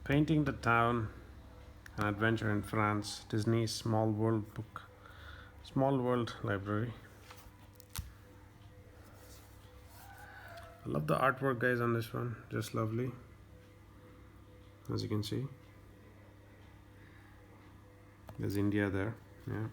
Painting the Town, an adventure in France, Disney's Small World Library. I love the artwork, guys, on this one. Just lovely, as you can see. There's India there. Yeah.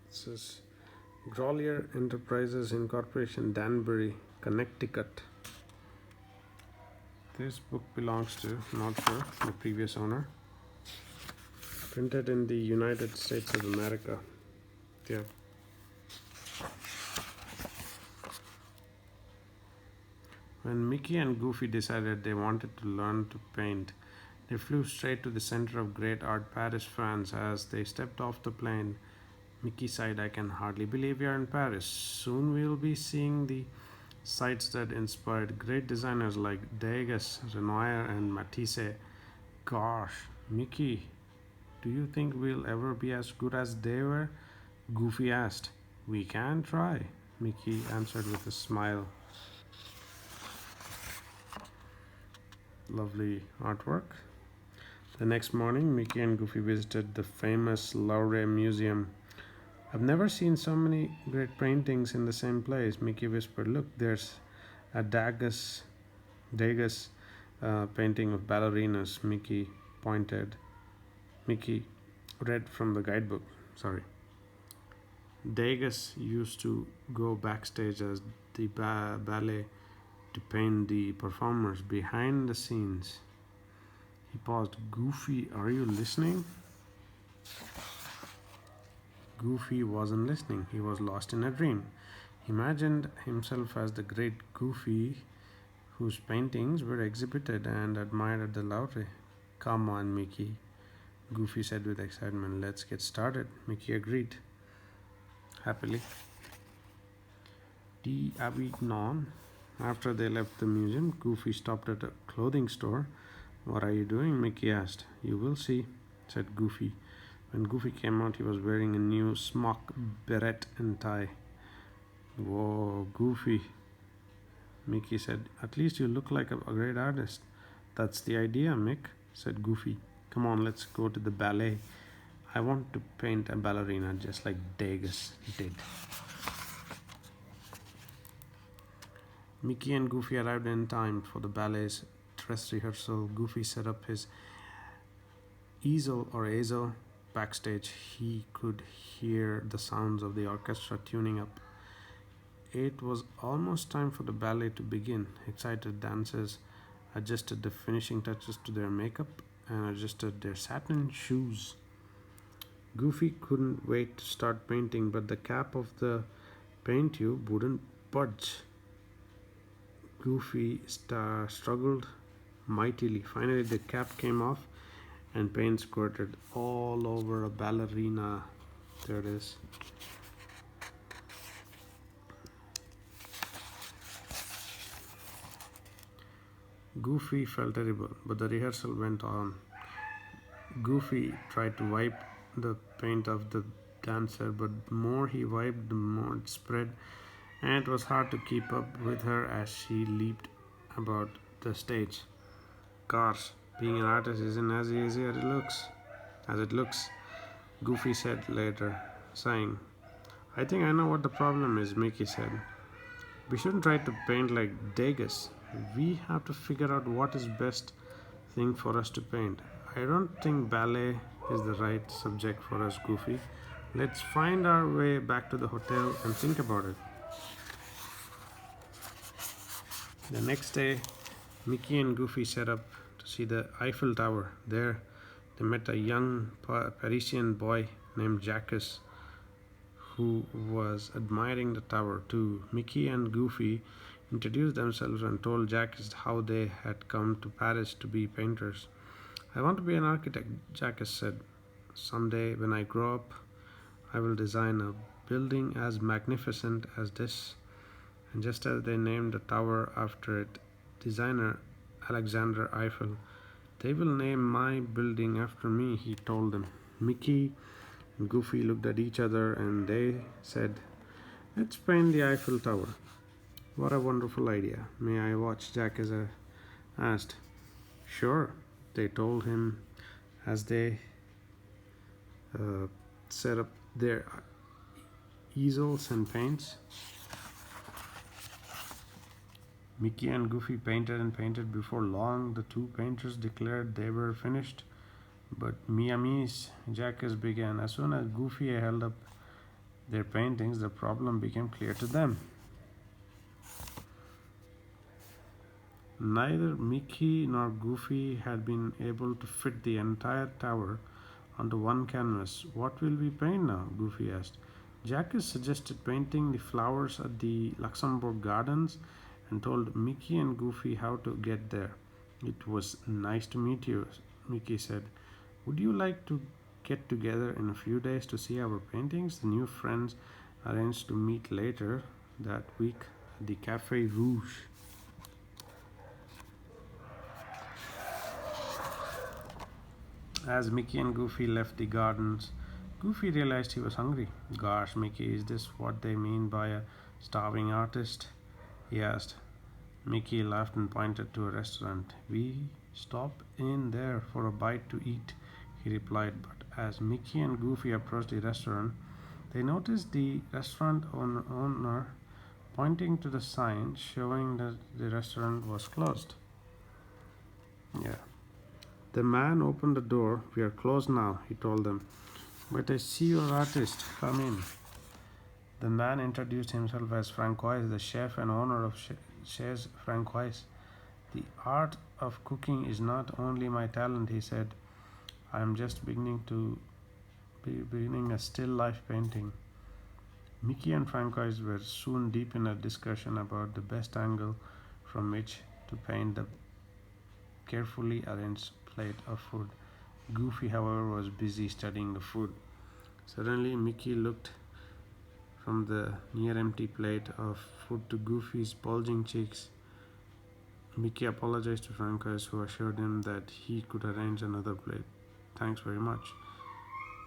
This is Grolier Enterprises Incorporation, Danbury, Connecticut. This book belongs to, not sure, the previous owner. Printed in the United States of America. Yeah. When Mickey and Goofy decided they wanted to learn to paint, they flew straight to the center of Great Art Paris, France. As they stepped off the plane, Mickey sighed, "I can hardly believe we are in Paris. Soon we'll be seeing the sights that inspired great designers like Degas, Renoir, and Matisse. Gosh, Mickey, do you think we'll ever be as good as they were?" Goofy asked. "We can try," Mickey answered with a smile. Lovely artwork. The next morning, Mickey and Goofy visited the famous Louvre Museum. "I've never seen so many great paintings in the same place," Mickey whispered. "Look, there's a Degas painting of ballerinas." Mickey read from the guidebook. Sorry. Degas used to go backstage as the ballet to paint the performers behind the scenes. He paused. "Goofy, are you listening?" Goofy wasn't listening. He was lost in a dream. He imagined himself as the great Goofy, whose paintings were exhibited and admired at the Louvre. "Come on, Mickey," Goofy said with excitement. "Let's get started." Mickey agreed happily. D'Avignon. After they left the museum, Goofy stopped at a clothing store. "What are you doing?" Mickey asked. "You will see," said Goofy. When Goofy came out, he was wearing a new smock, beret, and tie. "Whoa, Goofy," Mickey said. "At least you look like a great artist." "That's the idea, Mick," said Goofy. "Come on, let's go to the ballet. I want to paint a ballerina just like Degas did." Mickey and Goofy arrived in time for the ballet's dress rehearsal. Goofy set up his easel backstage. He could hear the sounds of the orchestra tuning up. It was almost time for the ballet to begin. Excited dancers adjusted the finishing touches to their makeup and adjusted their satin shoes. Goofy couldn't wait to start painting, but the cap of the paint tube wouldn't budge. Goofy struggled mightily. Finally, the cap came off and paint squirted all over a ballerina. There it is. Goofy felt terrible, but the rehearsal went on. Goofy tried to wipe the paint off the dancer, but the more he wiped, the more it spread, and it was hard to keep up with her as she leaped about the stage. "Gosh, being an artist isn't as easy as it looks," Goofy said later, sighing. "I think I know what the problem is," Mickey said. "We shouldn't try to paint like Degas. We have to figure out what is best thing for us to paint." "I don't think ballet is the right subject for us, Goofy. Let's find our way back to the hotel and think about it." The next day, Mickey and Goofy set up to see the Eiffel Tower. There, they met a young Parisian boy named Jacques, who was admiring the tower too. Mickey and Goofy introduced themselves and told Jacques how they had come to Paris to be painters. "I want to be an architect," Jacques said. "Someday, when I grow up, I will design a building as magnificent as this." And just as they named the tower after it, designer Alexander Eiffel, "They will name my building after me," he told them. Mickey and Goofy looked at each other and they said, Let's paint the Eiffel Tower. What a wonderful idea. May I watch? Jack asked. Sure, they told him as they uh, set up their easels and paints. Mickey and Goofy painted and painted. Before long, the two painters declared they were finished. But Miami's Jacques began. As soon as Goofy held up their paintings, the problem became clear to them. Neither Mickey nor Goofy had been able to fit the entire tower onto one canvas. What will we paint now? Goofy asked. Jacques suggested painting the flowers at the Luxembourg Gardens and told Mickey and Goofy how to get there. It was nice to meet you, Mickey said. Would you like to get together in a few days to see our paintings? The new friends arranged to meet later that week at the Café Rouge. As Mickey and Goofy left the gardens, Goofy realized he was hungry. Gosh, Mickey, is this what they mean by a starving artist? He asked. Mickey laughed and pointed to a restaurant. We stop in there for a bite to eat, he replied. But as Mickey and Goofy approached the restaurant, they noticed the restaurant owner pointing to the sign showing that the restaurant was closed. Yeah. The man opened the door. We are closed now, he told them. But I see your artist. Come in. The man introduced himself as Francois, the chef and owner of Chez Francois. The art of cooking is not only my talent, he said. I am just beginning a still life painting. Mickey and Francois were soon deep in a discussion about the best angle from which to paint the carefully arranged plate of food. Goofy, however, was busy studying the food. Suddenly, Mickey looked from the near empty plate of food to Goofy's bulging cheeks. Mickey apologized to Francois, who assured him that he could arrange another plate. Thanks very much,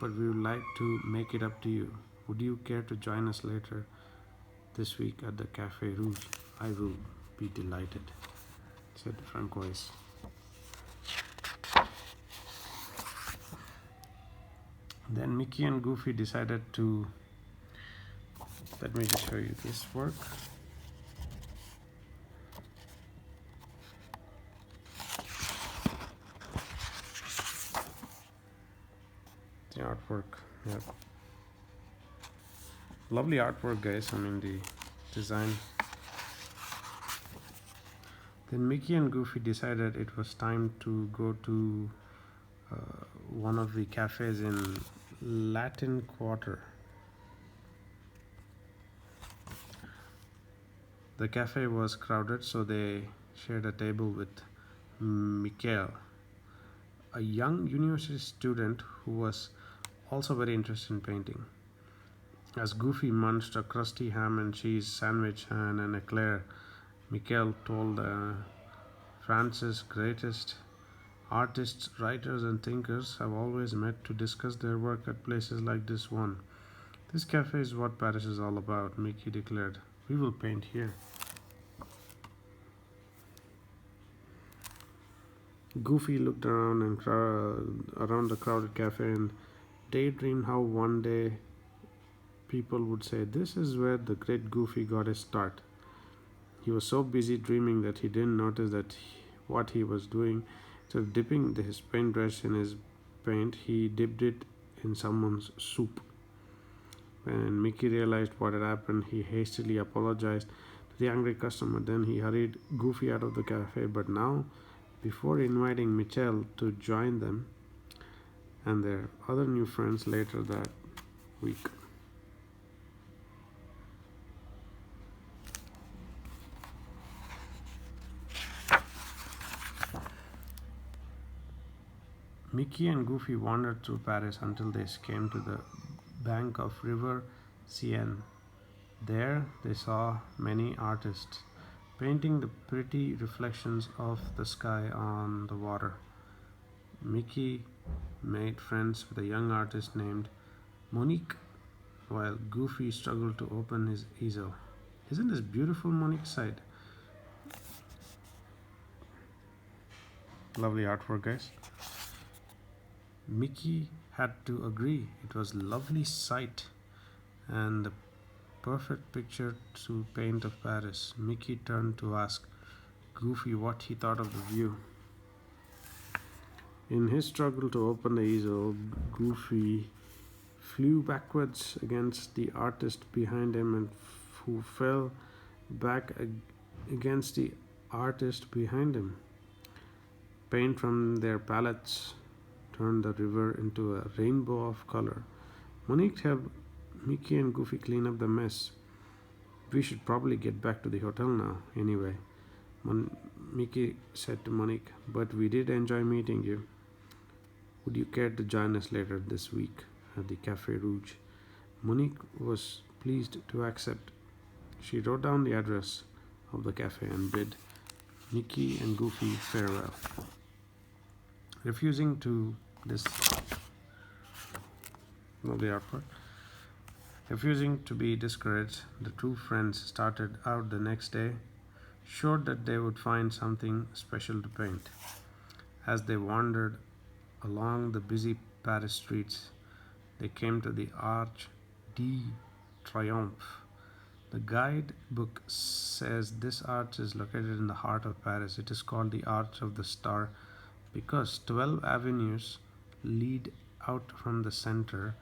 but we would like to make it up to you. Would you care to join us later this week at the Café Rouge? I will be delighted, said Francois. Then Mickey and Goofy decided to, let me just show you this work. The artwork, yeah. Lovely artwork, guys. I mean, the design. Then Mickey and Goofy decided it was time to go to one of the cafes in Latin Quarter. The cafe was crowded, so they shared a table with Mikhail, a young university student who was also very interested in painting. As Goofy munched a crusty ham and cheese sandwich and an eclair, Mikhail told France's greatest artists, writers, and thinkers have always met to discuss their work at places like this one. This cafe is what Paris is all about, Mickey declared. We will paint here. Goofy looked around around the crowded cafe and daydreamed how one day people would say, "This is where the great Goofy got his start." He was so busy dreaming that he didn't notice what he was doing. Instead of dipping his paintbrush in his paint, he dipped it in someone's soup. When Mickey realized what had happened, he hastily apologized to the angry customer. Then he hurried Goofy out of the cafe. But now, before inviting Michel to join them and their other new friends later that week. Mickey and Goofy wandered through Paris until they came to the bank of River Seine. There they saw many artists painting the pretty reflections of the sky on the water. Mickey made friends with a young artist named Monique. while Goofy struggled to open his easel. Isn't this beautiful, Monique sighed. Lovely artwork, guys. Mickey had to agree. It was a lovely sight and the perfect picture to paint of Paris. Mickey turned to ask Goofy what he thought of the view. In his struggle to open the easel, Goofy flew backwards against the artist behind him and who fell back against the artist behind him. Paint from their palettes turned the river into a rainbow of color. Monique helped Mickey and Goofy clean up the mess. We should probably get back to the hotel now, anyway, Mickey said to Monique, but we did enjoy meeting you. Would you care to join us later this week at the Café Rouge? Monique was pleased to accept. She wrote down the address of the cafe and bid Mickey and Goofy farewell. Refusing to Refusing to be discouraged, the two friends started out the next day, sure that they would find something special to paint. As they wandered along the busy Paris streets, they came to the Arc de Triomphe. The guidebook says this arch is located in the heart of Paris. It is called the Arch of the Star because 12 avenues lead out from the center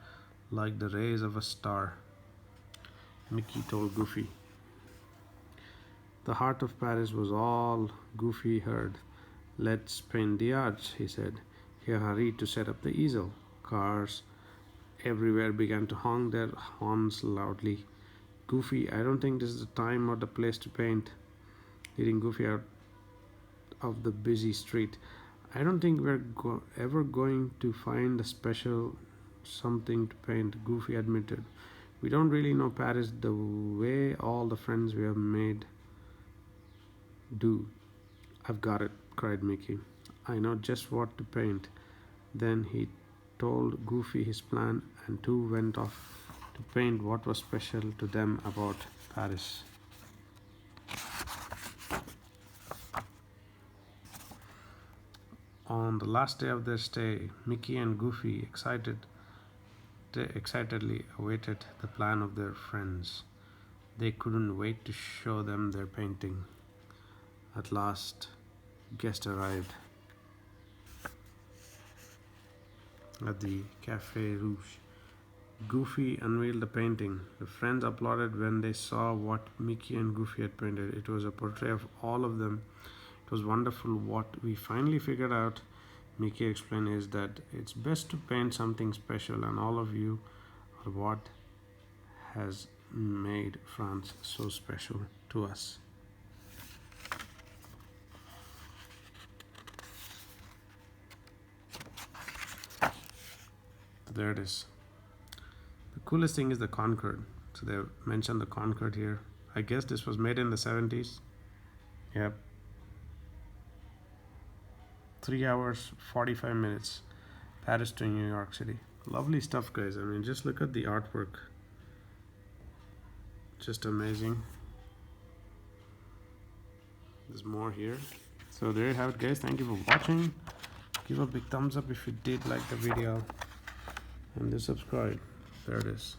like the rays of a star. Mickey told Goofy. The heart of Paris was all Goofy heard. Let's paint the arch, he said. He hurried to set up the easel. Cars everywhere began to honk their horns loudly. Goofy, I don't think this is the time or the place to paint. Leading Goofy out of the busy street. I don't think we're ever going to find a special something to paint, Goofy admitted. We don't really know Paris the way all the friends we have made do. I've got it, cried Mickey. I know just what to paint. Then he told Goofy his plan and two went off to paint what was special to them about Paris. On the last day of their stay, Mickey and Goofy excitedly awaited the plan of their friends. They couldn't wait to show them their painting. At last, guest arrived at the Café Rouge. Goofy unveiled the painting. The friends applauded when they saw what Mickey and Goofy had painted. It was a portrait of all of them. It was wonderful. What we finally figured out, Mickey explained, is that it's best to paint something special, and all of you are what has made France so special to us. There it is. The coolest thing is the Concorde. So they mentioned the Concorde here. I guess this was made in the 70s. Yep. 3 hours, 45 minutes. Paris to New York City. Lovely stuff, guys. I mean, just look at the artwork. Just amazing. There's more here. So there you have it, guys. Thank you for watching. Give a big thumbs up if you did like the video. And do subscribe. There it is.